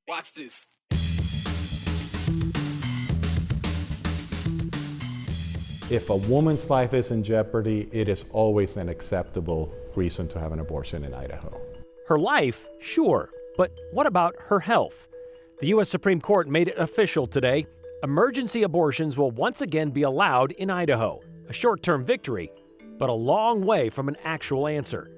Watch this. If a woman's life is in jeopardy, it is always an acceptable reason to have an abortion in Idaho. Her life, sure, but what about her health? The U.S. Supreme Court made it official today. Emergency abortions will once again be allowed in Idaho. A short-term victory, but a long way from an actual answer.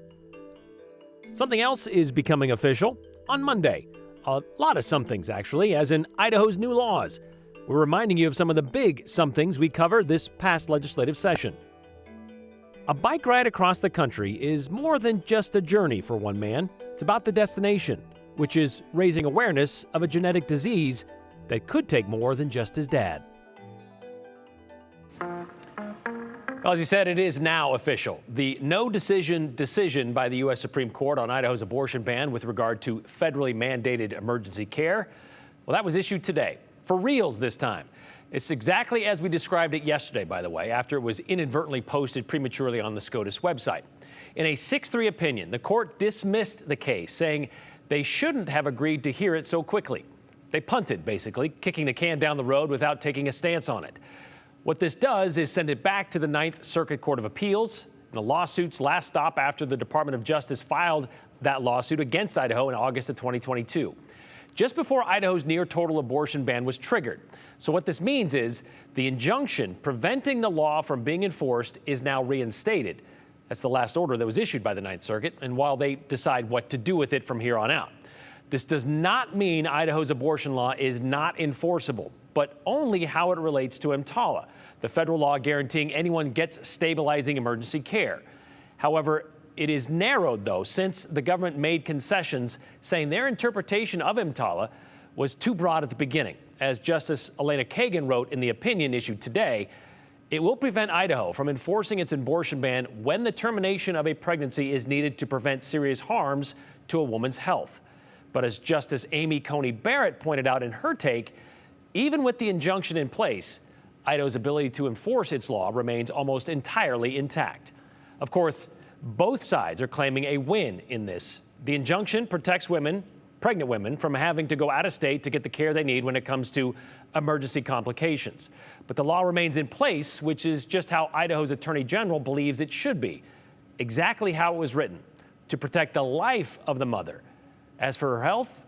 Something else is becoming official on Monday. A lot of somethings, actually, as in Idaho's new laws. We're reminding you of some of the big somethings we covered this past legislative session. A bike ride across the country is more than just a journey for one man. It's about the destination, which is raising awareness of a genetic disease that could take more than just his dad. Well, as you said, it is now official. The no decision by the U.S. Supreme Court on Idaho's abortion ban with regard to federally mandated emergency care, well, that was issued today. For reals this time. It's exactly as we described it yesterday, by the way, after it was inadvertently posted prematurely on the SCOTUS website. In a 6-3 opinion, the court dismissed the case, saying they shouldn't have agreed to hear it so quickly. They punted, basically, kicking the can down the road without taking a stance on it. What this does is send it back to the Ninth Circuit Court of Appeals. The lawsuit's last stop after the Department of Justice filed that lawsuit against Idaho in August of 2022. Just before Idaho's near-total abortion ban was triggered. So what this means is the injunction preventing the law from being enforced is now reinstated. That's the last order that was issued by the Ninth Circuit, and while they decide what to do with it from here on out. This does not mean Idaho's abortion law is not enforceable, but only how it relates to EMTALA, the federal law guaranteeing anyone gets stabilizing emergency care. However, it is narrowed, though, since the government made concessions saying their interpretation of EMTALA was too broad at the beginning. As Justice Elena Kagan wrote in the opinion issued today, it will prevent Idaho from enforcing its abortion ban when the termination of a pregnancy is needed to prevent serious harms to a woman's health. But as Justice Amy Coney Barrett pointed out in her take, even with the injunction in place, Idaho's ability to enforce its law remains almost entirely intact. Of course, both sides are claiming a win in this. The injunction protects women, pregnant women, from having to go out of state to get the care they need when it comes to emergency complications. But the law remains in place, which is just how Idaho's Attorney General believes it should be. Exactly how it was written, to protect the life of the mother. As for her health,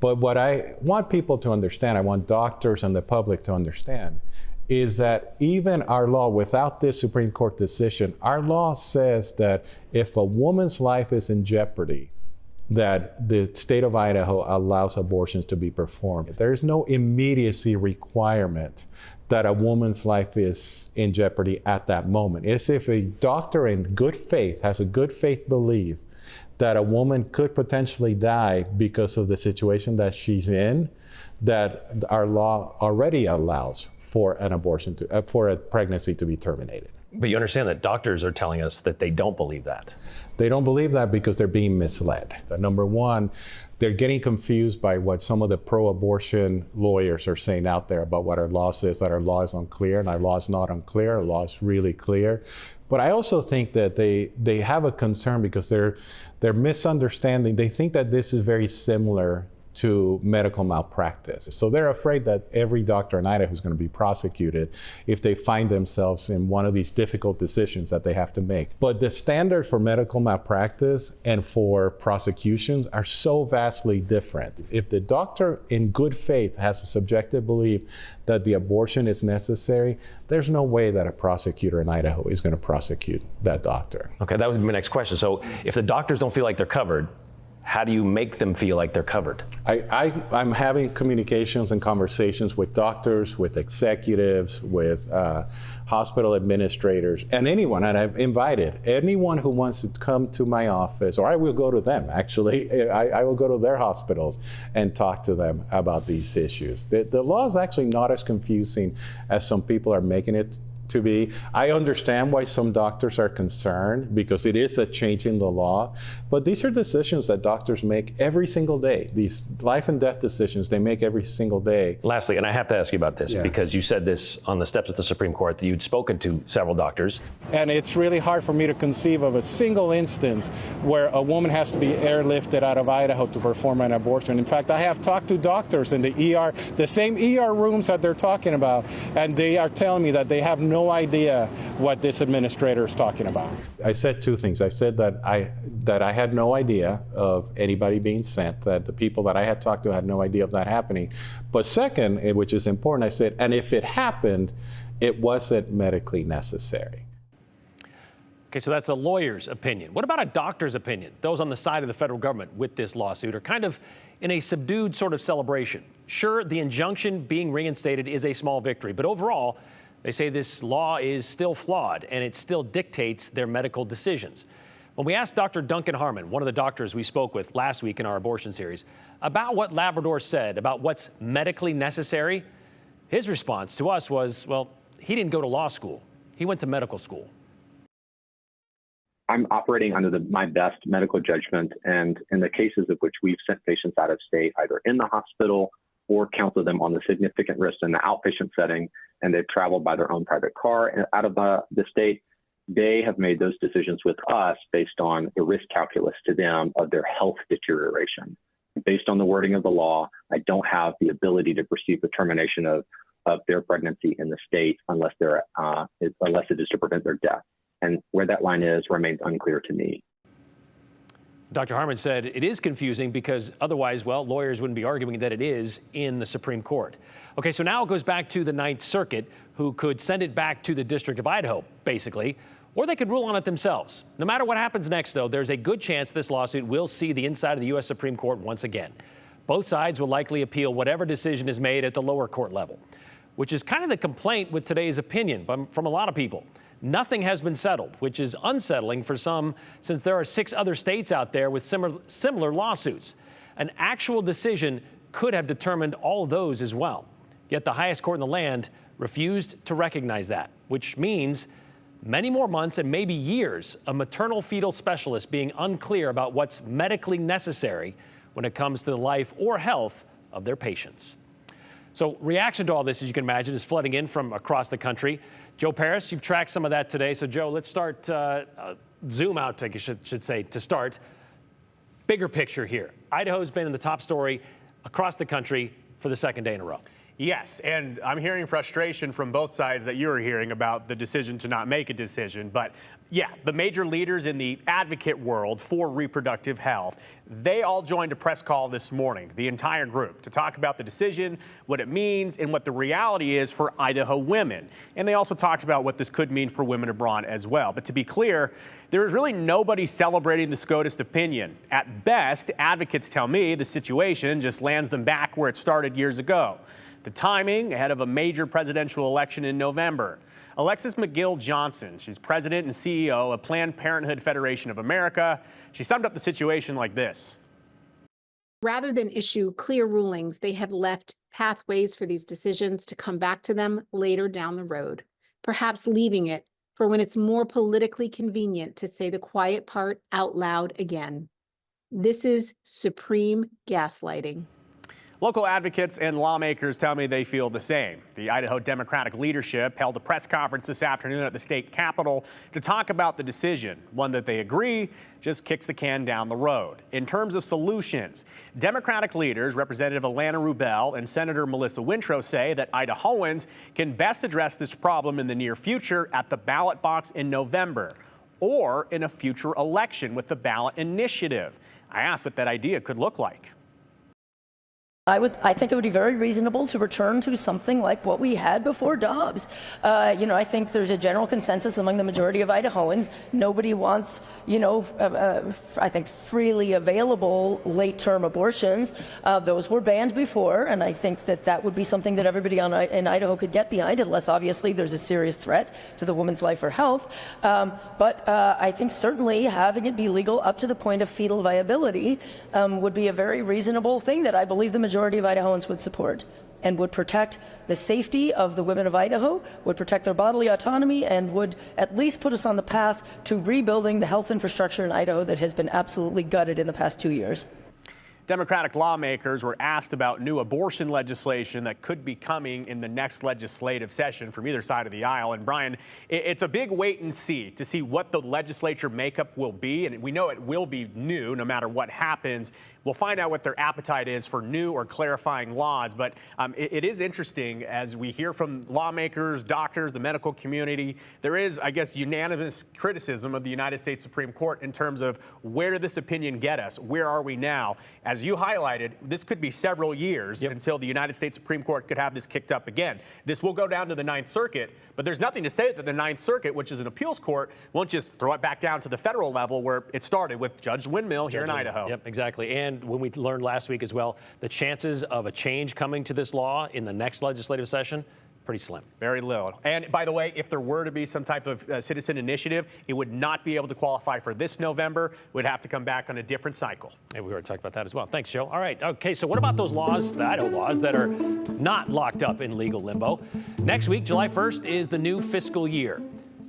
But what I want people to understand, I want doctors and the public to understand, is that even our law, without this Supreme Court decision, our law says that if a woman's life is in jeopardy, that the state of Idaho allows abortions to be performed. There's no immediacy requirement that a woman's life is in jeopardy at that moment. It's if a doctor in good faith has a good faith belief that a woman could potentially die because of the situation that she's in, that our law already allows for an abortion for a pregnancy to be terminated. But you understand that doctors are telling us that they don't believe that. They don't believe that because they're being misled. Number one, they're getting confused by what some of the pro-abortion lawyers are saying out there about what our law says, that our law is unclear, and our law is not unclear, our law is really clear. But I also think that they have a concern because they're misunderstanding. They think that this is very similar to medical malpractice. So they're afraid that every doctor in Idaho is going to be prosecuted if they find themselves in one of these difficult decisions that they have to make. But the standards for medical malpractice and for prosecutions are so vastly different. If the doctor in good faith has a subjective belief that the abortion is necessary, there's no way that a prosecutor in Idaho is going to prosecute that doctor. Okay, that would be my next question. So if the doctors don't feel like they're covered, how do you make them feel like they're covered? I'm having communications and conversations with doctors, with executives, with hospital administrators, and anyone, and I've invited anyone who wants to come to my office, or I will go to them, actually. I will go to their hospitals and talk to them about these issues. The law is actually not as confusing as some people are making it to be. I understand why some doctors are concerned because it is a change in the law, but these are decisions that doctors make every single day. These life and death decisions they make every single day. Lastly, and I have to ask you about this because you said this on the steps of the Supreme Court that you'd spoken to several doctors. And it's really hard for me to conceive of a single instance where a woman has to be airlifted out of Idaho to perform an abortion. In fact, I have talked to doctors in the ER, the same ER rooms that they're talking about, and they are telling me that they have no idea what this administrator is talking about. I said two things. I said that I had no idea of anybody being sent, that the people that I had talked to had no idea of that happening. But second, which is important, I said, and if it happened, it wasn't medically necessary. Okay, so that's a lawyer's opinion. What about a doctor's opinion? Those on the side of the federal government with this lawsuit are kind of in a subdued sort of celebration. Sure, the injunction being reinstated is a small victory, but overall, they say this law is still flawed and it still dictates their medical decisions. When we asked Dr. Duncan Harmon, one of the doctors we spoke with last week in our abortion series, about what Labrador said about what's medically necessary, his response to us was, well, he didn't go to law school. He went to medical school. I'm operating under my best medical judgment, and in the cases of which we've sent patients out of state, either in the hospital or counseled them on the significant risks in the outpatient setting, and they've traveled by their own private car out of the state, they have made those decisions with us based on the risk calculus to them of their health deterioration. Based on the wording of the law, I don't have the ability to perceive the termination of their pregnancy in the state unless it is to prevent their death. And where that line is remains unclear to me. Dr. Harmon said it is confusing because otherwise, well, lawyers wouldn't be arguing that it is in the Supreme Court. Okay, so now it goes back to the Ninth Circuit, who could send it back to the District of Idaho, basically, or they could rule on it themselves. No matter what happens next, though, there's a good chance this lawsuit will see the inside of the U.S. Supreme Court once again. Both sides will likely appeal whatever decision is made at the lower court level, which is kind of the complaint with today's opinion from a lot of people. Nothing has been settled, which is unsettling for some since there are 6 other states out there with similar lawsuits. An actual decision could have determined all of those as well. Yet the highest court in the land refused to recognize that, which means many more months and maybe years of maternal fetal specialists being unclear about what's medically necessary when it comes to the life or health of their patients. So reaction to all this, as you can imagine, is flooding in from across the country. Joe Paris, you've tracked some of that today. So, Joe, let's start, zoom out, I should say, to start. Bigger picture here. Idaho's been in the top story across the country for the second day in a row. Yes, and I'm hearing frustration from both sides that you're hearing about the decision to not make a decision. But yeah, the major leaders in the advocate world for reproductive health, they all joined a press call this morning, the entire group, to talk about the decision, what it means, and what the reality is for Idaho women. And they also talked about what this could mean for women abroad as well. But to be clear, there is really nobody celebrating the SCOTUS opinion. At best, advocates tell me the situation just lands them back where it started years ago. The timing ahead of a major presidential election in November. Alexis McGill Johnson, she's president and CEO of Planned Parenthood Federation of America. She summed up the situation like this. Rather than issue clear rulings, they have left pathways for these decisions to come back to them later down the road, perhaps leaving it for when it's more politically convenient to say the quiet part out loud again. This is supreme gaslighting. Local advocates and lawmakers tell me they feel the same. The Idaho Democratic leadership held a press conference this afternoon at the state capitol to talk about the decision, one that they agree just kicks the can down the road. In terms of solutions, Democratic leaders, Representative Alana Rubel and Senator Melissa Wintrow, say that Idahoans can best address this problem in the near future at the ballot box in November or in a future election with the ballot initiative. I asked what that idea could look like. I think it would be very reasonable to return to something like what we had before Dobbs. I think there's a general consensus among the majority of Idahoans. Nobody wants, I think freely available late-term abortions. Those were banned before, and I think that would be something that everybody in Idaho could get behind, unless obviously there's a serious threat to the woman's life or health. But I think certainly having it be legal up to the point of fetal viability would be a very reasonable thing that I believe the majority of Idahoans would support. and would protect the safety of the women of Idaho, would protect their bodily autonomy, and would at least put us on the path to rebuilding the health infrastructure in Idaho that has been absolutely gutted in the past 2 years. Democratic lawmakers were asked about new abortion legislation that could be coming in the next legislative session from either side of the aisle. And Brian, it's a big wait and see to see what the legislature makeup will be. And we know it will be new no matter what happens. We'll find out what their appetite is for new or clarifying laws. But it is interesting as we hear from lawmakers, doctors, the medical community. There is, I guess, unanimous criticism of the United States Supreme Court in terms of where did this opinion get us? Where are we now? As you highlighted, this could be several years until the United States Supreme Court could have this kicked up again. This will go down to the Ninth Circuit, but there's nothing to say that the Ninth Circuit, which is an appeals court, won't just throw it back down to the federal level where it started with Judge Windmill here in Idaho. Yep, exactly. And when we learned last week as well, the chances of a change coming to this law in the next legislative session, pretty slim. Very little. And by the way, if there were to be some type of citizen initiative, it would not be able to qualify for this November. It would have to come back on a different cycle. And we already talked about that as well. Thanks, Joe. All right. Okay, so what about those laws, the Idaho laws, that are not locked up in legal limbo? Next week, July 1st, is the new fiscal year.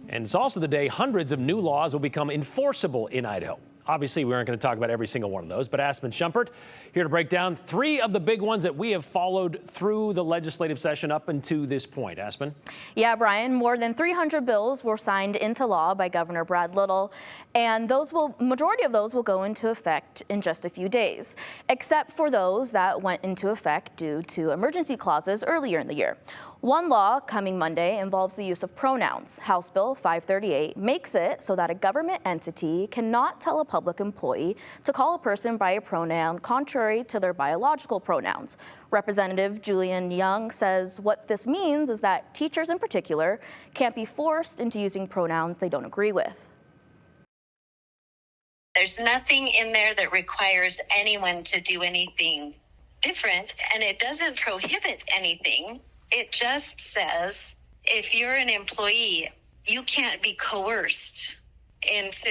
And it's also the day hundreds of new laws will become enforceable in Idaho. Obviously, we aren't going to talk about every single one of those, but Aspen Shumpert here to break down 3 of the big ones that we have followed through the legislative session up until this point. Aspen? Yeah, Brian, more than 300 bills were signed into law by Governor Brad Little, and majority of those will go into effect in just a few days, except for those that went into effect due to emergency clauses earlier in the year. One law coming Monday involves the use of pronouns. House Bill 538 makes it so that a government entity cannot tell a public employee to call a person by a pronoun contrary to their biological pronouns. Representative Julian Young says what this means is that teachers in particular can't be forced into using pronouns they don't agree with. There's nothing in there that requires anyone to do anything different, and it doesn't prohibit anything. It just says if you're an employee, you can't be coerced into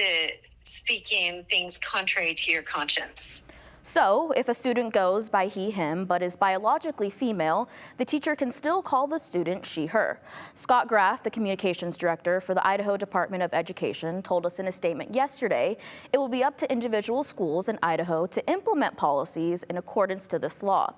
speaking things contrary to your conscience. So, if a student goes by he, him, but is biologically female, the teacher can still call the student she, her. Scott Graff, the communications director for the Idaho Department of Education, told us in a statement yesterday it will be up to individual schools in Idaho to implement policies in accordance to this law,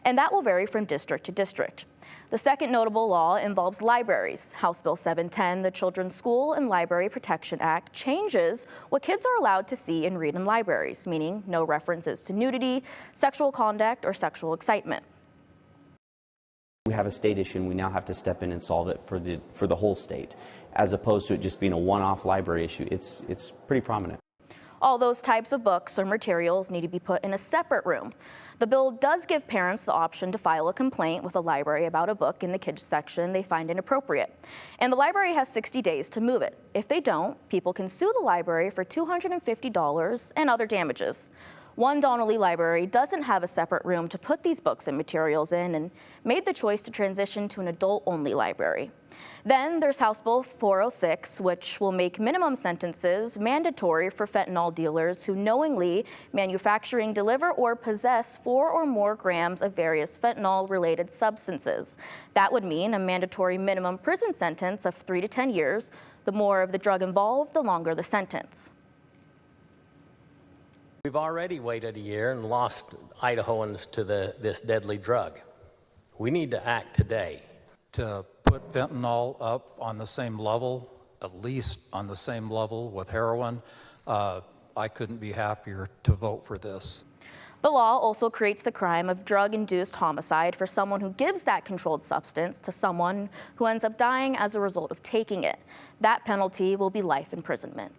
and that will vary from district to district. The second notable law involves libraries. House Bill 710, the Children's School and Library Protection Act, changes what kids are allowed to see and read in libraries, meaning no references to nudity, sexual conduct, or sexual excitement. We have a state issue and we now have to step in and solve it for the whole state, as opposed to it just being a one-off library issue. It's pretty prominent. All those types of books or materials need to be put in a separate room. The bill does give parents the option to file a complaint with a library about a book in the kids section they find inappropriate. And the library has 60 days to move it. If they don't, people can sue the library for $250 and other damages. One Donnelly library doesn't have a separate room to put these books and materials in and made the choice to transition to an adult-only library. Then there's House Bill 406, which will make minimum sentences mandatory for fentanyl dealers who knowingly manufacture, deliver, or possess 4 or more grams of various fentanyl-related substances. That would mean a mandatory minimum prison sentence of 3 to 10 years. The more of the drug involved, the longer the sentence. We've already waited a year and lost Idahoans to this deadly drug. We need to act today. To put fentanyl up on the same level, at least on the same level with heroin, I couldn't be happier to vote for this. The law also creates the crime of drug-induced homicide for someone who gives that controlled substance to someone who ends up dying as a result of taking it. That penalty will be life imprisonment.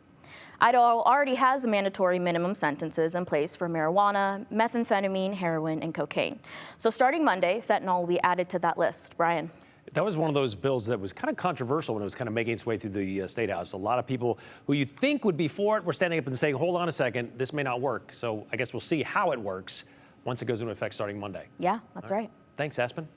Idaho already has mandatory minimum sentences in place for marijuana, methamphetamine, heroin, and cocaine. So starting Monday, fentanyl will be added to that list. Brian. That was one of those bills that was kind of controversial when it was kind of making its way through the State House. A lot of people who you think would be for it were standing up and saying, hold on a second, this may not work. So I guess we'll see how it works once it goes into effect starting Monday. Yeah, that's right. Thanks, Aspen.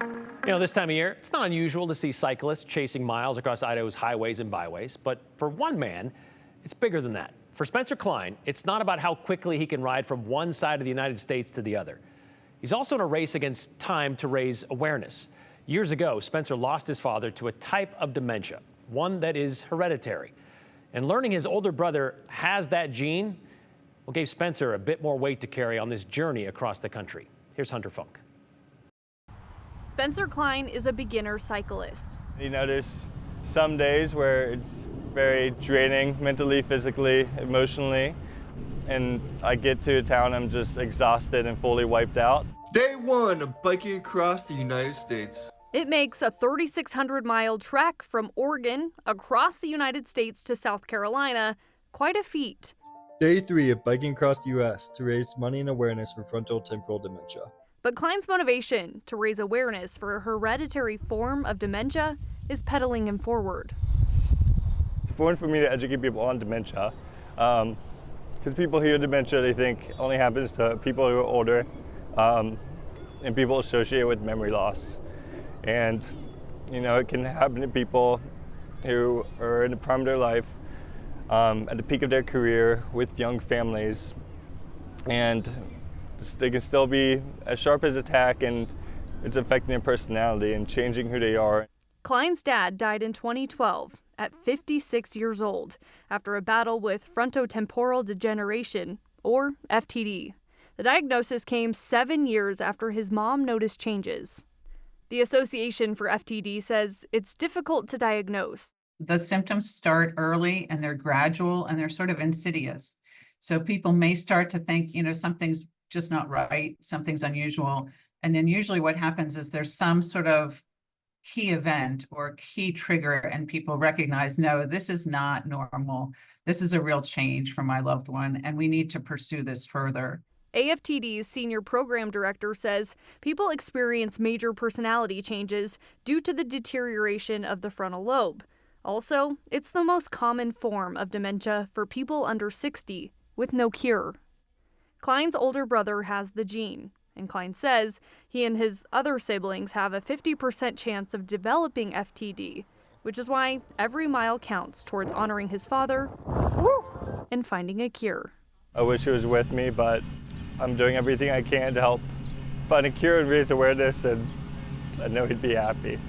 You know, this time of year, it's not unusual to see cyclists chasing miles across Idaho's highways and byways. But for one man, it's bigger than that. For Spencer Klein, it's not about how quickly he can ride from one side of the United States to the other. He's also in a race against time to raise awareness. Years ago, Spencer lost his father to a type of dementia, one that is hereditary. And learning his older brother has that gene, well, gave Spencer a bit more weight to carry on this journey across the country. Here's Hunter Funk. Spencer Klein is a beginner cyclist. You notice some days where it's very draining mentally, physically, emotionally, and I get to a town, I'm just exhausted and fully wiped out. Day one of biking across the United States. It makes a 3,600-mile trek from Oregon across the United States to South Carolina quite a feat. Day 3 of biking across the U.S. to raise money and awareness for frontotemporal dementia. But Klein's motivation to raise awareness for a hereditary form of dementia is pedaling him forward. It's important for me to educate people on dementia, because people hear dementia, they think only happens to people who are older, and people associated with memory loss. And, you know, it can happen to people who are in the prime of their life, at the peak of their career with young families, and they can still be as sharp as a tack, and it's affecting their personality and changing who they are. Klein's dad died in 2012 at 56 years old after a battle with frontotemporal degeneration, or FTD. The diagnosis came 7 years after his mom noticed changes. The Association for FTD says it's difficult to diagnose. The symptoms start early and they're gradual and they're sort of insidious. So people may start to think, you know, something's just not right, something's unusual. And then usually what happens is there's some sort of key event or key trigger and people recognize, no, this is not normal. This is a real change for my loved one and we need to pursue this further. AFTD's senior program director says people experience major personality changes due to the deterioration of the frontal lobe. Also, it's the most common form of dementia for people under 60 with no cure. Klein's older brother has the gene, and Klein says he and his other siblings have a 50% chance of developing FTD, which is why every mile counts towards honoring his father and finding a cure. I wish he was with me, but I'm doing everything I can to help find a cure and raise awareness, and I know he'd be happy.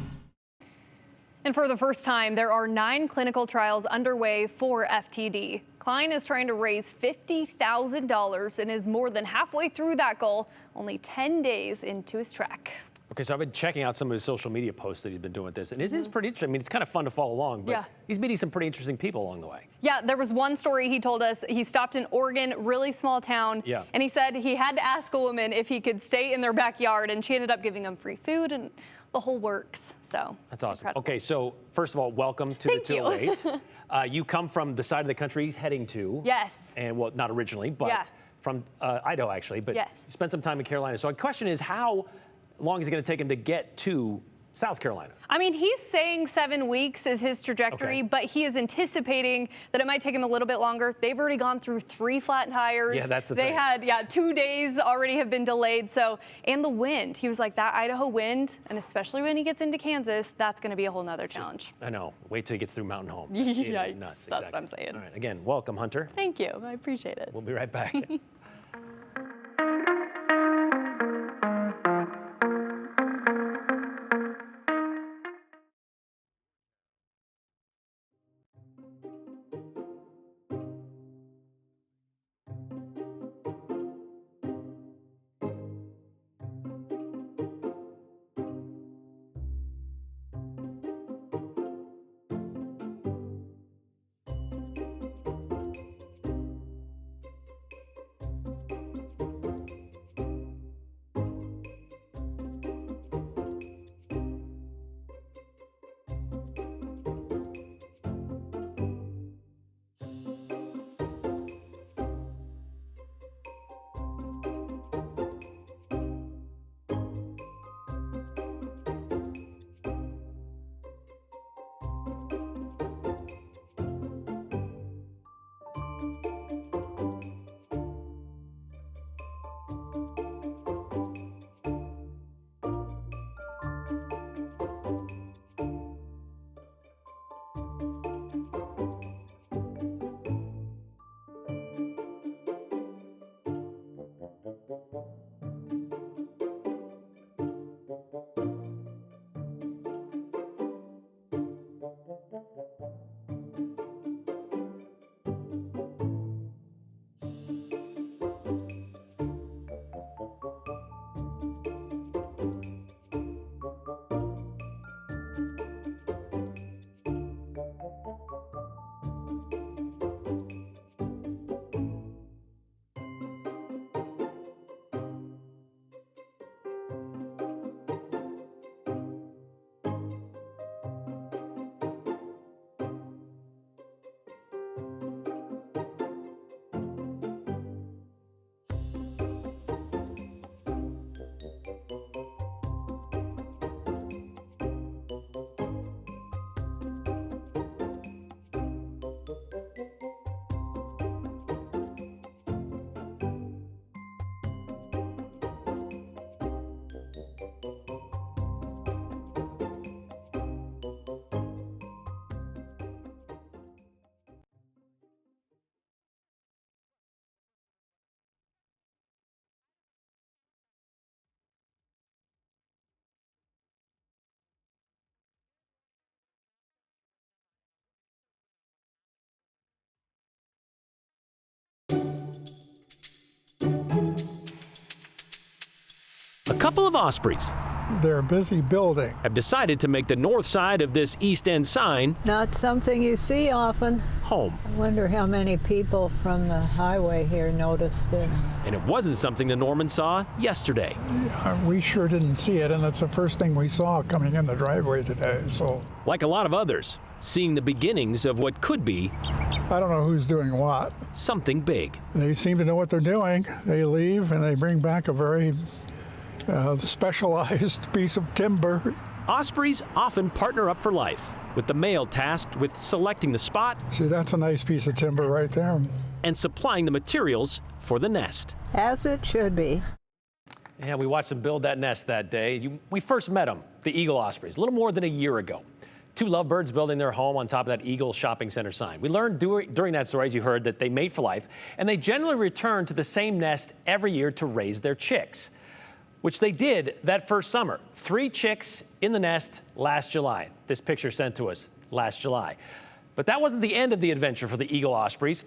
And for the first time, there are 9 clinical trials underway for FTD. Klein is trying to raise $50,000 and is more than halfway through that goal, only 10 days into his trek. Okay, so I've been checking out some of his social media posts that he's been doing with this, and it is pretty interesting. I mean, it's kind of fun to follow along, but he's meeting some pretty interesting people along the way. Yeah, there was one story he told us. He stopped in Oregon, really small town, and he said he had to ask a woman if he could stay in their backyard, and she ended up giving him free food and the whole works. So that's awesome. Incredible. Okay, so first of all, welcome to the 208. You come from the side of the country he's heading to. Yes. And well, not originally, but from Idaho actually, but you spent some time in Carolina. So the question is, how long is it going to take him to get to South Carolina? I mean, he's saying 7 weeks is his trajectory, but he is anticipating that it might take him a little bit longer. They've already gone through 3 flat tires. Yeah, that's the thing. They had, 2 days already have been delayed. So, and the wind, he was like, that Idaho wind, and especially when he gets into Kansas, that's going to be a whole nother challenge. I know. Wait till he gets through Mountain Home. Yikes, nuts. that's what I'm saying. All right, again, welcome, Hunter. Thank you. I appreciate it. We'll be right back. A couple of ospreys They're busy building. have decided to make the north side of this East End sign Not something you see often. home. I wonder how many people from the highway here noticed this. And it wasn't something the Normans saw yesterday. We sure didn't see it, and it's the first thing we saw coming in the driveway today. So, Like a lot of others, seeing the beginnings of what could be I don't know who's doing what. something big. They seem to know what they're doing. They leave and they bring back a very specialized piece of timber. Ospreys often partner up for life, with the male tasked with selecting the spot. See, that's a nice piece of timber right there. And supplying the materials for the nest. As it should be. Yeah, we watched them build that nest that day. We first met them, the eagle ospreys, a little more than a year ago. Two lovebirds building their home on top of that Eagle Shopping Center sign. We learned during that story, as you heard, that they mate for life, and they generally return to the same nest every year to raise their chicks, which they did that first summer. 3 chicks in the nest last July. This picture sent to us last July. But that wasn't the end of the adventure for the eagle ospreys.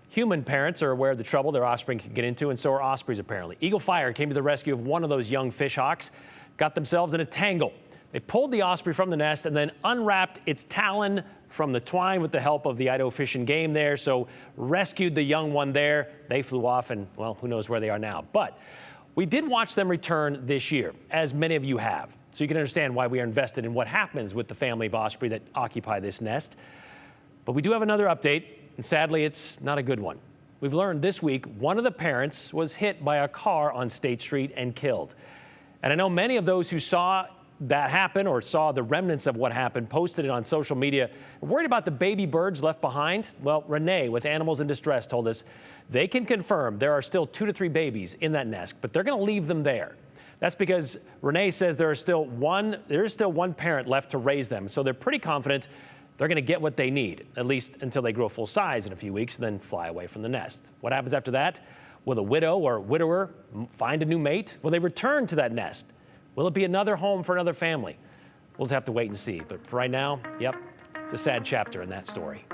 Human parents are aware of the trouble their offspring can get into, and so are ospreys apparently. Eagle Fire came to the rescue of one of those young fishhawks, got themselves in a tangle. They pulled the osprey from the nest and then unwrapped its talon from the twine with the help of the Idaho Fish and Game there, so rescued the young one there. They flew off and, well, who knows where they are now. But we did watch them return this year, as many of you have, so you can understand why we are invested in what happens with the family of osprey that occupy this nest. But we do have another update, and sadly, it's not a good one. We've learned this week one of the parents was hit by a car on State Street and killed. And I know many of those who saw that happen or saw the remnants of what happened posted it on social media. Worried about the baby birds left behind? Well, Renee with Animals in Distress told us they can confirm there are still 2 to 3 babies in that nest, but they're going to leave them there. That's because Renee says there is still one parent left to raise them, so they're pretty confident they're going to get what they need, at least until they grow full size in a few weeks and then fly away from the nest. What happens after that? Will the widow or widower find a new mate? Will they return to that nest? Will it be another home for another family? We'll just have to wait and see. But for right now, yep, it's a sad chapter in that story.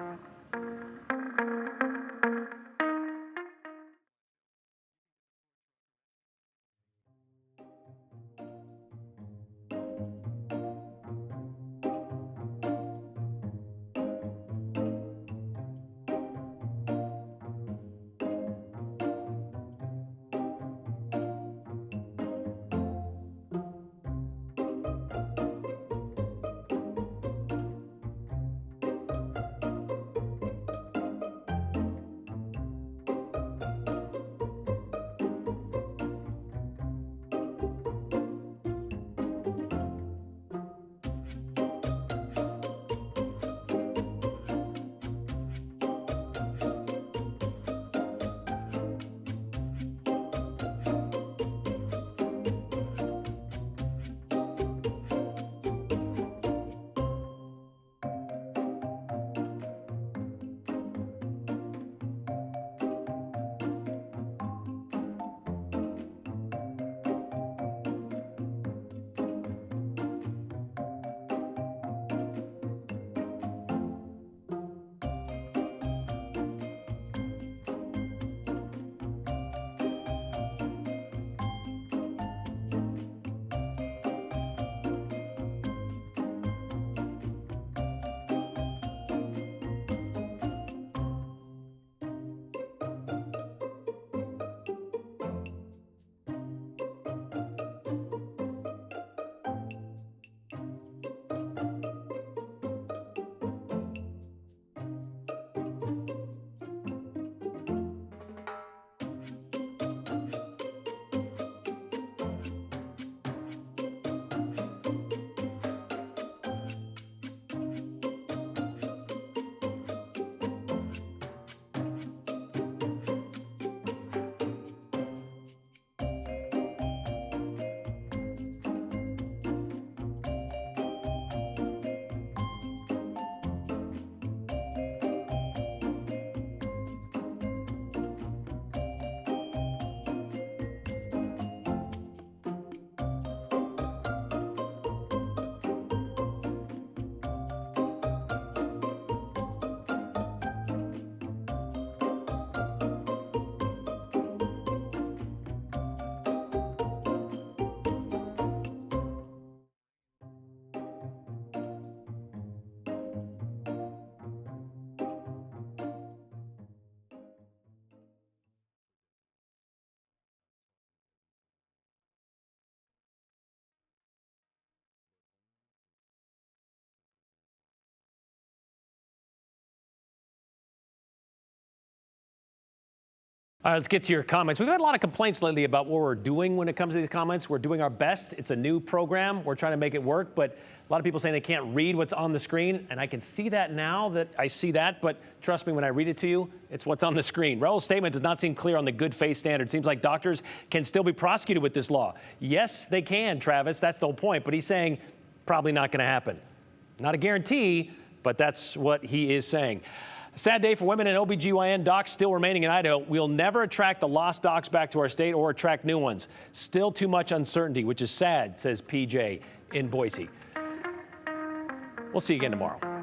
All right, let's get to your comments. We've had a lot of complaints lately about what we're doing when it comes to these comments. We're doing our best. It's a new program. We're trying to make it work, but a lot of people saying they can't read what's on the screen, and I can see that now that I see that, but trust me, when I read it to you, it's what's on the screen. Raul's statement does not seem clear on the good faith standard. Seems like doctors can still be prosecuted with this law. Yes, they can, Travis. That's the whole point, but he's saying probably not going to happen. Not a guarantee, but that's what he is saying. A sad day for women and OBGYN docs still remaining in Idaho. We'll never attract the lost docs back to our state or attract new ones. Still too much uncertainty, which is sad, says PJ in Boise. We'll see you again tomorrow.